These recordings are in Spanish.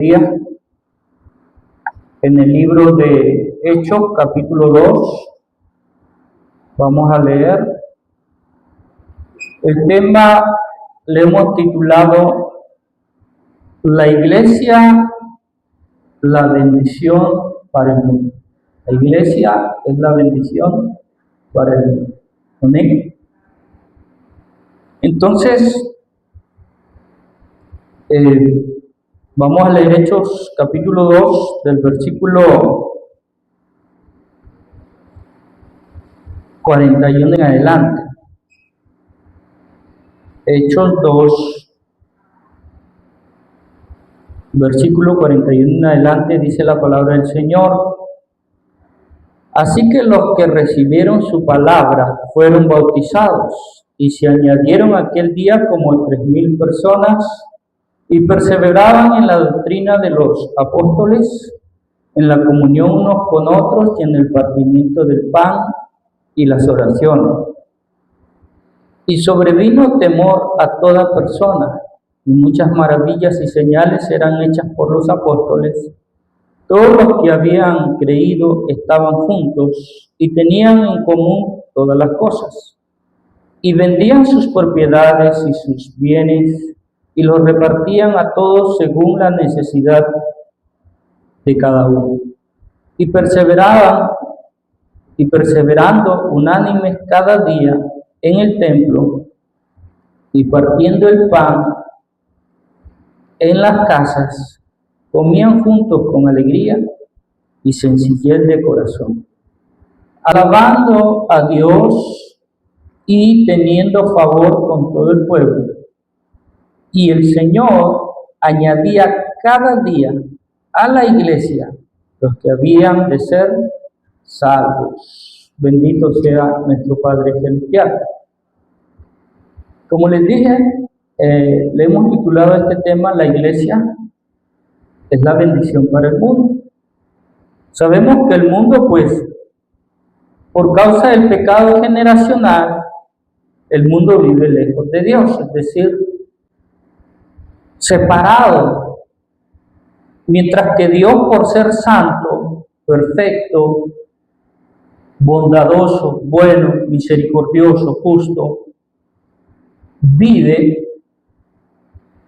día en el libro de Hechos, capítulo 2. Vamos a leer. El tema le hemos titulado La Iglesia, la bendición para el mundo. La Iglesia es la bendición para el mundo. ¿Amén? Entonces, vamos a leer Hechos capítulo 2 del versículo 41 en adelante. Hechos 2, versículo 41 en adelante, dice la palabra del Señor. Así que los que recibieron su palabra fueron bautizados, y se añadieron aquel día como 3,000 personas, y perseveraban en la doctrina de los apóstoles, en la comunión unos con otros y en el partimiento del pan y las oraciones. Y sobrevino temor a toda persona, y muchas maravillas y señales eran hechas por los apóstoles. Todos los que habían creído estaban juntos y tenían en común todas las cosas, y vendían sus propiedades y sus bienes y los repartían a todos según la necesidad de cada uno. Y perseverando unánimes cada día en el templo y partiendo el pan en las casas, comían juntos con alegría y sencillez de corazón, alabando a Dios y teniendo favor con todo el pueblo. Y el Señor añadía cada día a la iglesia los que habían de ser salvos. Bendito sea nuestro Padre Celestial. Como les dije, le hemos titulado este tema La Iglesia es la bendición para el mundo. Sabemos que el mundo, pues, por causa del pecado generacional, el mundo vive lejos de Dios, es decir, separado, mientras que Dios, por ser santo, perfecto, bondadoso, bueno, misericordioso, justo, vive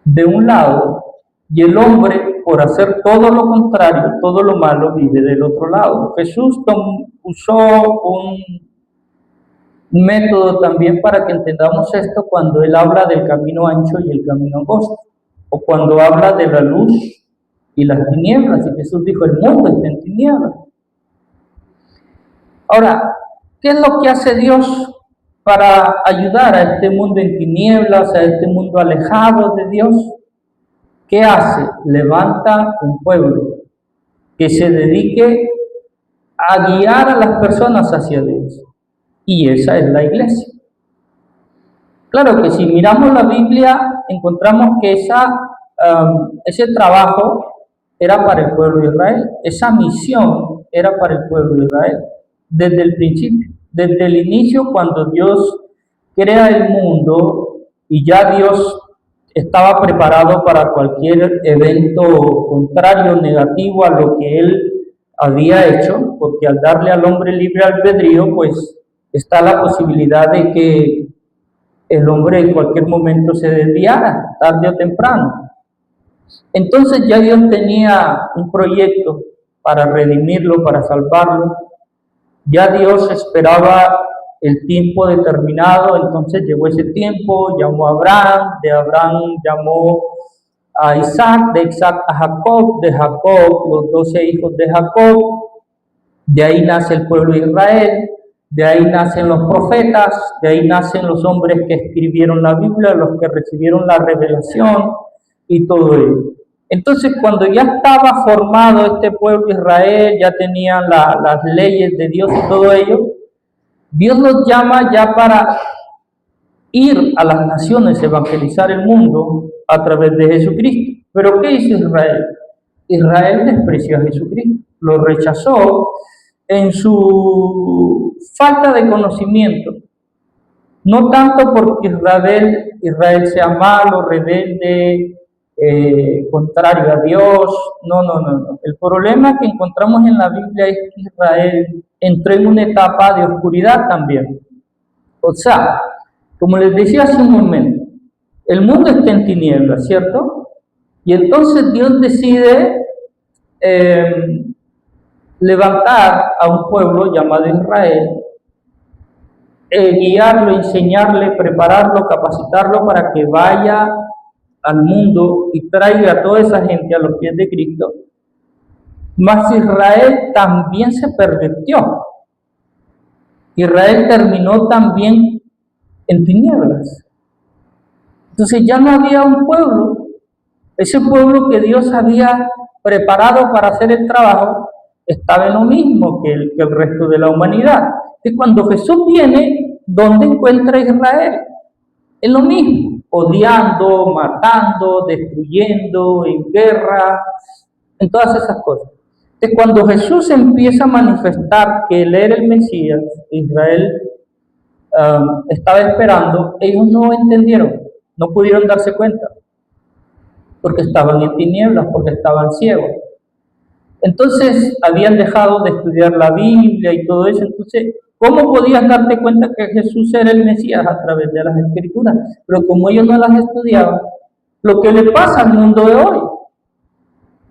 de un lado, y el hombre, por hacer todo lo contrario, todo lo malo, vive del otro lado. Jesús usó un método también para que entendamos esto cuando él habla del camino ancho y el camino angosto, o cuando habla de la luz y las tinieblas, y Jesús dijo, el mundo está en tinieblas. Ahora, ¿qué es lo que hace Dios para ayudar a este mundo en tinieblas, a este mundo alejado de Dios? ¿Qué hace? Levanta un pueblo que se dedique a guiar a las personas hacia Dios, y esa es la iglesia. Claro que si miramos la Biblia, encontramos que ese trabajo era para el pueblo de Israel, esa misión era para el pueblo de Israel, desde el principio, desde el inicio, cuando Dios crea el mundo y ya Dios estaba preparado para cualquier evento contrario, negativo a lo que Él había hecho, porque al darle al hombre libre albedrío, pues está la posibilidad de que el hombre en cualquier momento se desviara, tarde o temprano. Entonces ya Dios tenía un proyecto para redimirlo, para salvarlo. Ya Dios esperaba el tiempo determinado, entonces llegó ese tiempo, llamó a Abraham, de Abraham llamó a Isaac, de Isaac a Jacob, de Jacob los 12 hijos de Jacob, de ahí nace el pueblo de Israel, de ahí nacen los profetas, de ahí nacen los hombres que escribieron la Biblia, los que recibieron la revelación y todo ello. Entonces, cuando ya estaba formado este pueblo de Israel, ya tenían las leyes de Dios y todo ello, Dios los llama ya para ir a las naciones, evangelizar el mundo a través de Jesucristo. Pero ¿qué hizo Israel? Israel despreció a Jesucristo, lo rechazó en su falta de conocimiento. No tanto porque Israel sea malo, rebelde, contrario a Dios. No, no, no, no. El problema que encontramos en la Biblia es que Israel entró en una etapa de oscuridad también. O sea, como les decía hace un momento, el mundo está en tinieblas, ¿cierto? Y entonces Dios decide levantar a un pueblo llamado Israel, guiarlo, enseñarle, prepararlo, capacitarlo para que vaya al mundo y traiga a toda esa gente a los pies de Cristo. Mas Israel también se pervirtió. Israel terminó también en tinieblas. Entonces ya no había un pueblo. Ese pueblo que Dios había preparado para hacer el trabajo estaba en lo mismo que el resto de la humanidad. Y cuando Jesús viene, ¿dónde encuentra a Israel? En lo mismo, odiando, matando, destruyendo, en guerra, en todas esas cosas. Entonces, cuando Jesús empieza a manifestar que Él era el Mesías, Israel estaba esperando, ellos no entendieron, no pudieron darse cuenta, porque estaban en tinieblas, porque estaban ciegos. Entonces, habían dejado de estudiar la Biblia y todo eso. Entonces, ¿cómo podías darte cuenta que Jesús era el Mesías? A través de las Escrituras. Pero como ellos no las estudiaban, lo que le pasa al mundo de hoy,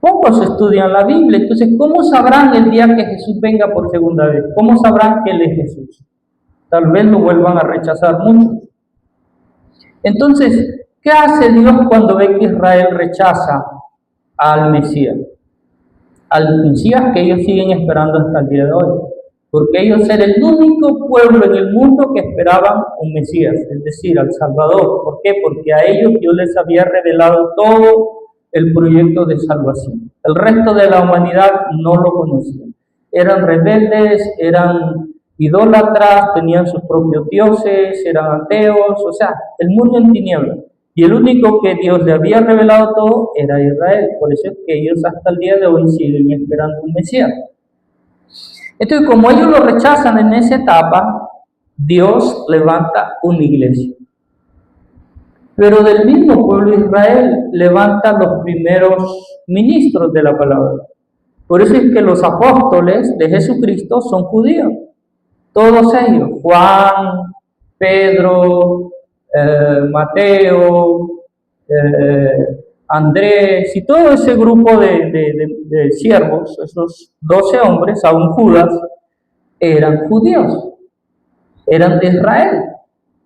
pocos estudian la Biblia. Entonces, ¿cómo sabrán el día que Jesús venga por segunda vez? ¿Cómo sabrán que Él es Jesús? Tal vez lo vuelvan a rechazar mucho. Entonces, ¿qué hace Dios cuando ve que Israel rechaza al Mesías? Al Mesías que ellos siguen esperando hasta el día de hoy. Porque ellos eran el único pueblo en el mundo que esperaban un Mesías, es decir, al Salvador. ¿Por qué? Porque a ellos Dios les había revelado todo el proyecto de salvación. El resto de la humanidad no lo conocía. Eran rebeldes, eran idólatras, tenían sus propios dioses, eran ateos, o sea, el mundo en tinieblas. Y el único que Dios le había revelado todo era Israel. Por eso es que ellos hasta el día de hoy siguen esperando un Mesías. Entonces, como ellos lo rechazan en esa etapa, Dios levanta una iglesia. Pero del mismo pueblo de Israel levanta los primeros ministros de la palabra. Por eso es que los apóstoles de Jesucristo son judíos. Todos ellos, Juan, Pedro, Mateo, Andrés y todo ese grupo de siervos, esos 12 hombres, aún Judas, eran judíos, eran de Israel,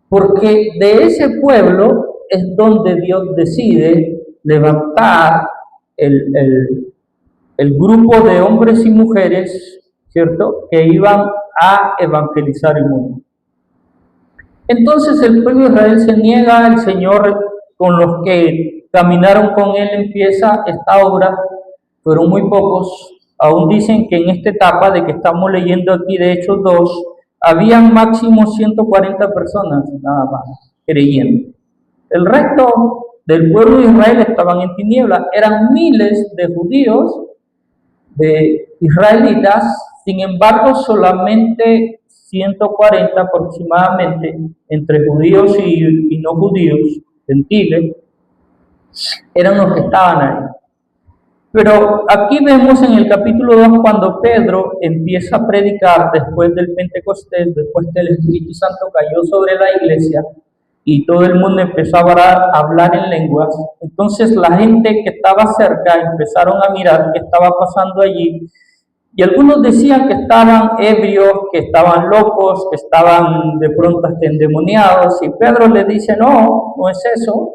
porque de ese pueblo es donde Dios decide levantar el grupo de hombres y mujeres, ¿cierto?, que iban a evangelizar el mundo. Entonces el pueblo de Israel se niega, el Señor con los que caminaron con Él empieza esta obra, fueron muy pocos. Aún dicen que en esta etapa de que estamos leyendo aquí de Hechos 2, habían máximo 140 personas nada más creyendo. El resto del pueblo de Israel estaban en tinieblas, eran miles de judíos, de israelitas, sin embargo solamente 140 aproximadamente, entre judíos y no judíos, gentiles, eran los que estaban ahí. Pero aquí vemos en el capítulo 2 cuando Pedro empieza a predicar después del Pentecostés, después que el Espíritu Santo cayó sobre la iglesia y todo el mundo empezó a hablar en lenguas. Entonces la gente que estaba cerca empezaron a mirar qué estaba pasando allí. Y algunos decían que estaban ebrios, que estaban locos, que estaban de pronto hasta endemoniados. Y Pedro le dice, no, no es eso.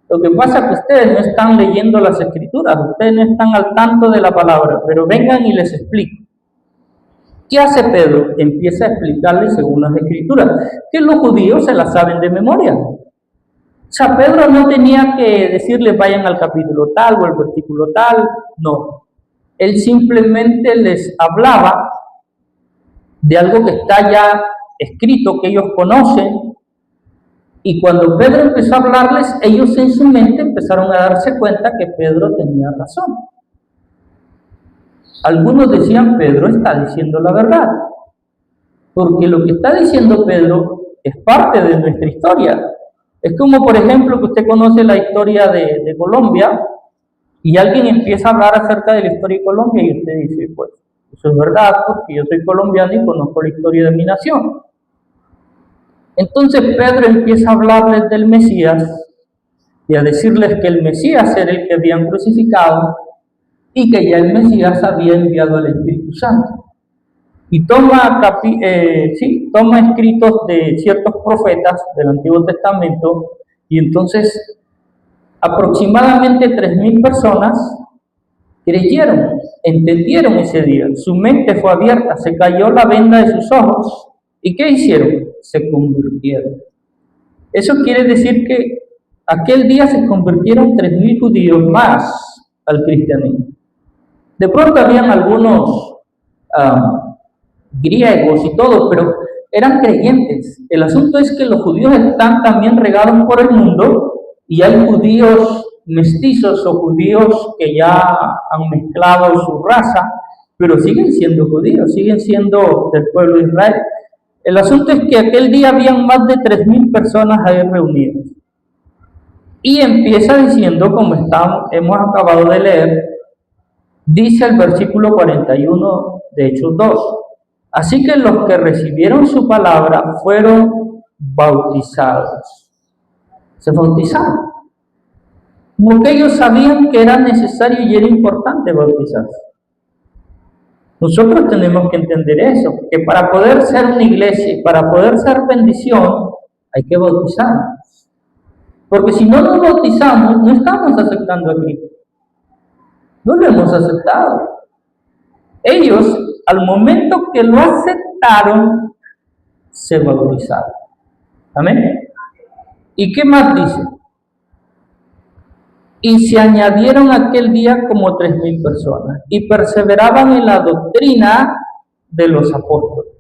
Lo que pasa es que ustedes no están leyendo las Escrituras, ustedes no están al tanto de la palabra, pero vengan y les explico. ¿Qué hace Pedro? Empieza a explicarles según las Escrituras, que los judíos se las saben de memoria. O sea, Pedro no tenía que decirles vayan al capítulo tal o al versículo tal, no. Él simplemente les hablaba de algo que está ya escrito, que ellos conocen, y cuando Pedro empezó a hablarles, ellos en su mente empezaron a darse cuenta que Pedro tenía razón. Algunos decían, Pedro está diciendo la verdad, porque lo que está diciendo Pedro es parte de nuestra historia. Es como, por ejemplo, que usted conoce la historia de Colombia y alguien empieza a hablar acerca de la historia de Colombia y usted dice, pues, eso es verdad, porque yo soy colombiano y conozco la historia de mi nación. Entonces Pedro empieza a hablarles del Mesías y a decirles que el Mesías era el que habían crucificado y que ya el Mesías había enviado al Espíritu Santo. Y toma escritos de ciertos profetas del Antiguo Testamento y entonces aproximadamente 3.000 personas creyeron, entendieron ese día. Su mente fue abierta, se cayó la venda de sus ojos. ¿Y qué hicieron? Se convirtieron. Eso quiere decir que aquel día se convirtieron 3.000 judíos más al cristianismo. De pronto habían algunos griegos y todo, pero eran creyentes. El asunto es que los judíos están también regados por el mundo y hay judíos mestizos o judíos que ya han mezclado su raza, pero siguen siendo judíos, siguen siendo del pueblo de Israel. El asunto es que aquel día habían más de 3.000 personas ahí reunidas. Y empieza diciendo, como hemos acabado de leer, dice el versículo 41 de Hechos 2. Así que los que recibieron su palabra fueron bautizados. Se bautizaron. Como que ellos sabían que era necesario y era importante bautizarse. Nosotros tenemos que entender eso, que para poder ser una iglesia y para poder ser bendición, hay que bautizarnos. Porque si no nos bautizamos, no estamos aceptando a Cristo. No lo hemos aceptado. Ellos, al momento que lo aceptaron, se bautizaron. ¿Amén? ¿Y qué más dice? Y se añadieron aquel día como 3.000 personas y perseveraban en la doctrina de los apóstoles.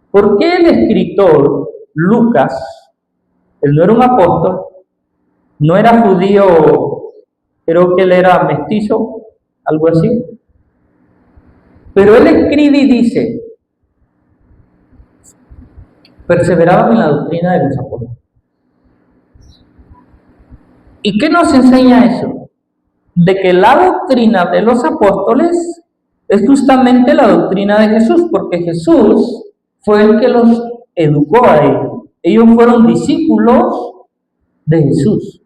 ¿Por qué el escritor Lucas, él no era un apóstol, no era judío, creo que él era mestizo, algo así? Pero él escribe y dice, perseveraban en la doctrina de los apóstoles. ¿Y qué nos enseña eso? De que la doctrina de los apóstoles es justamente la doctrina de Jesús, porque Jesús fue el que los educó a ellos. Ellos fueron discípulos de Jesús.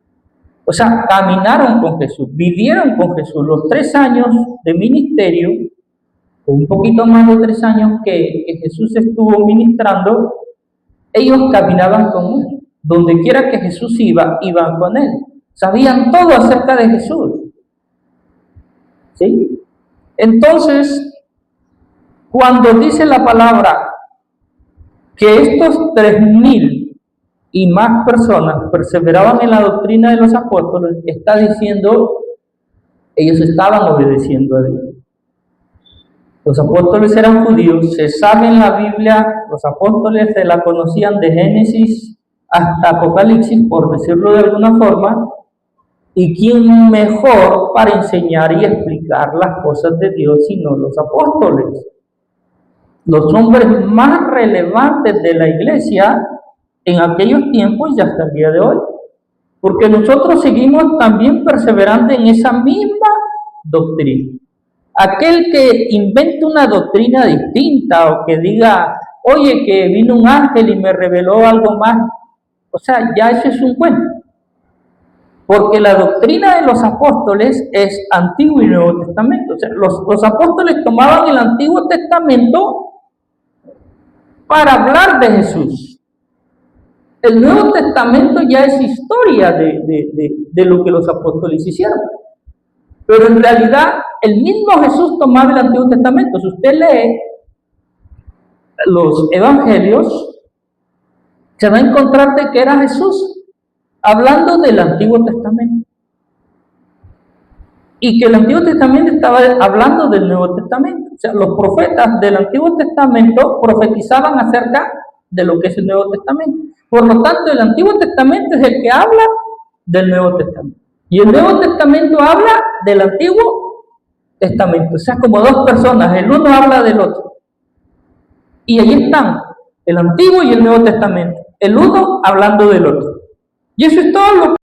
O sea, caminaron con Jesús, vivieron con Jesús los 3 años de ministerio, o un poquito más de 3 años que Jesús estuvo ministrando, ellos caminaban con él. Donde quiera que Jesús iba, iban con él. Sabían todo acerca de Jesús. ¿Sí? Entonces, cuando dice la palabra que estos 3.000 y más personas perseveraban en la doctrina de los apóstoles, está diciendo, ellos estaban obedeciendo a Dios. Los apóstoles eran judíos, se sabe en la Biblia, los apóstoles se la conocían de Génesis hasta Apocalipsis, por decirlo de alguna forma, y quién mejor para enseñar y explicar las cosas de Dios sino los apóstoles, los hombres más relevantes de la iglesia en aquellos tiempos y hasta el día de hoy, porque nosotros seguimos también perseverando en esa misma doctrina. Aquel que invente una doctrina distinta o que diga, oye, que vino un ángel y me reveló algo más, o sea, ya eso es un cuento. Porque la doctrina de los apóstoles es Antiguo y Nuevo Testamento. O sea, los apóstoles tomaban el Antiguo Testamento para hablar de Jesús. El Nuevo Testamento ya es historia de lo que los apóstoles hicieron. Pero en realidad, el mismo Jesús tomaba el Antiguo Testamento. Si usted lee los evangelios, se va a encontrar de que era Jesús hablando del Antiguo Testamento. Y que el Antiguo Testamento estaba hablando del Nuevo Testamento. O sea, los profetas del Antiguo Testamento profetizaban acerca de lo que es el Nuevo Testamento. Por lo tanto, el Antiguo Testamento es el que habla del Nuevo Testamento. Y el Nuevo Testamento habla del Antiguo Testamento. O sea, como dos personas, el uno habla del otro. Y ahí están, el Antiguo y el Nuevo Testamento. El uno hablando del otro. Y eso es todo lo